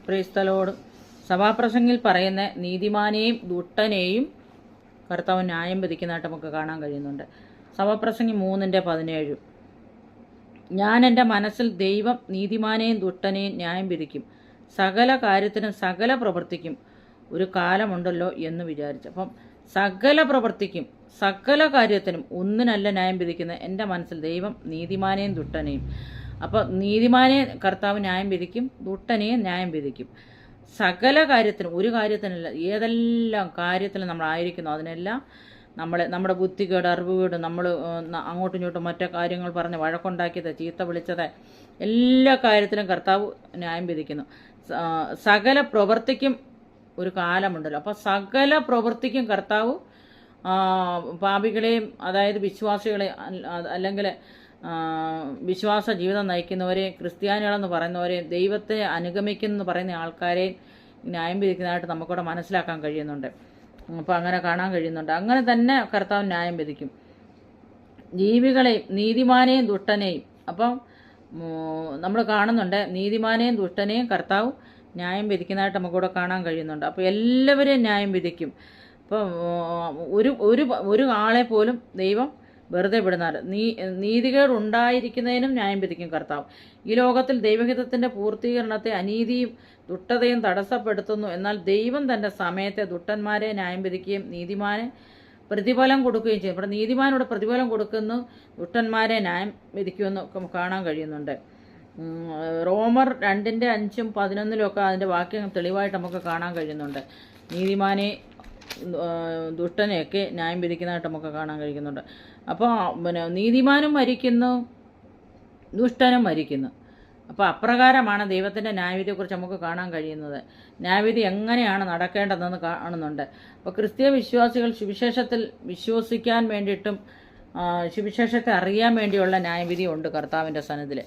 ക്രൈസ്തലോട് സഭാപ്രസംഗിൽ പറയുന്ന നീതിമാനെയും ദുഷ്ടനെയും കർത്താവ് ന്യായം വിധിക്കുന്നതായിട്ട് നമുക്ക് കാണാൻ കഴിയുന്നുണ്ട്. സഭാപ്രസംഗി 3:17. ഞാൻ എൻ്റെ മനസ്സിൽ ദൈവം നീതിമാനെയും ദുഷ്ടനെയും ന്യായം വിധിക്കും, സകല കാര്യത്തിനും സകല പ്രവൃത്തിക്കും ഒരു കാലമുണ്ടല്ലോ എന്ന് വിചാരിച്ചു. അപ്പം സകല പ്രവൃത്തിക്കും സകല കാര്യത്തിനും ഒന്നിനല്ല ന്യായം വിധിക്കുന്നത്. എൻ്റെ മനസ്സിൽ ദൈവം നീതിമാനെയും ദുഷ്ടനെയും. അപ്പോൾ നീതിമാനെ കർത്താവ് ന്യായം വിധിക്കും, ദുഷ്ടനെയും ന്യായം വിധിക്കും. സകല കാര്യത്തിനും, ഒരു കാര്യത്തിനല്ല, ഏതെല്ലാം കാര്യത്തിലും നമ്മളായിരിക്കുന്നു അതിനെല്ലാം നമ്മുടെ ബുദ്ധികേട്, അറിവുകേട്, നമ്മൾ അങ്ങോട്ടും ഇങ്ങോട്ടും മറ്റേ കാര്യങ്ങൾ പറഞ്ഞ് വഴക്കുണ്ടാക്കിയത്, ചീത്ത വിളിച്ചത്, എല്ലാ കാര്യത്തിലും കർത്താവ് ന്യായം വിധിക്കുന്നു. സകല പ്രവൃത്തിക്കും ഒരു കാലമുണ്ടല്ലോ. അപ്പോൾ സകല പ്രവൃത്തിക്കും കർത്താവ് പാപികളെയും, അതായത് വിശ്വാസികളെ, അല്ലെങ്കിൽ വിശ്വാസ ജീവിതം നയിക്കുന്നവരെ, ക്രിസ്ത്യാനികളെന്ന് പറയുന്നവരെ, ദൈവത്തെ അനുഗമിക്കുന്നെന്ന് പറയുന്ന ആൾക്കാരെ ന്യായം വിധിക്കുന്നതായിട്ട് നമുക്കിവിടെ മനസ്സിലാക്കാൻ കഴിയുന്നുണ്ട്. അപ്പോൾ അങ്ങനെ കാണാൻ കഴിയുന്നുണ്ട്. അങ്ങനെ തന്നെ കർത്താവ് ന്യായം വിധിക്കും ജീവികളെയും, നീതിമാനെയും ദുഷ്ടനെയും. അപ്പം നമ്മൾ കാണുന്നുണ്ട് നീതിമാനെയും ദുഷ്ടനെയും കർത്താവ് ന്യായം വിധിക്കുന്നതായിട്ട് നമുക്കിവിടെ കാണാൻ കഴിയുന്നുണ്ട്. അപ്പോൾ എല്ലാവരെയും ന്യായം വിധിക്കും. അപ്പം ഒരു ആളെ പോലും ദൈവം വെറുതെ വിടുന്നാൽ നീതികേട് ഉണ്ടായിരിക്കുന്നതിനും ന്യായം വിധിക്കും കർത്താവ്. ഈ ലോകത്തിൽ ദൈവഹിതത്തിൻ്റെ പൂർത്തീകരണത്തെ അനീതിയും ദുഷ്ടതയും തടസ്സപ്പെടുത്തുന്നു. എന്നാൽ ദൈവം തൻ്റെ സമയത്തെ ദുഷ്ടന്മാരെ ന്യായം വിധിക്കുകയും നീതിമാനെ പ്രതിഫലം കൊടുക്കുകയും ചെയ്യും. ഇവിടെ നീതിമാനോട് പ്രതിഫലം കൊടുക്കുന്നു, ദുഷ്ടന്മാരെ ന്യായം വിധിക്കുമെന്ന് കാണാൻ കഴിയുന്നുണ്ട്. റോമർ 2:5-11 അതിൻ്റെ വാക്യം തെളിവായിട്ട് നമുക്ക് കാണാൻ കഴിയുന്നുണ്ട്. നീതിമാനെ ദുഷ്ടനെയൊക്കെ ന്യായം വിധിക്കുന്നതായിട്ട് നമുക്ക് കാണാൻ കഴിയുന്നുണ്ട്. അപ്പോൾ നീതിമാനും മരിക്കുന്നു, ദുഷ്ടനും മരിക്കുന്നു. അപ്പോൾ അപ്രകാരമാണ് ദൈവത്തിൻ്റെ ന്യായവിധിയെക്കുറിച്ച് നമുക്ക് കാണാൻ കഴിയുന്നത്. ന്യായവിധി എങ്ങനെയാണ് നടക്കേണ്ടതെന്ന് കാണുന്നുണ്ട്. അപ്പോൾ ക്രിസ്തീയ വിശ്വാസികൾ സുവിശേഷത്തിൽ വിശ്വസിക്കാൻ വേണ്ടിയിട്ടും സുവിശേഷത്തെ അറിയാൻ വേണ്ടിയുള്ള ന്യായവിധി ഉണ്ട് കർത്താവിൻ്റെ സന്നിധിയിൽ.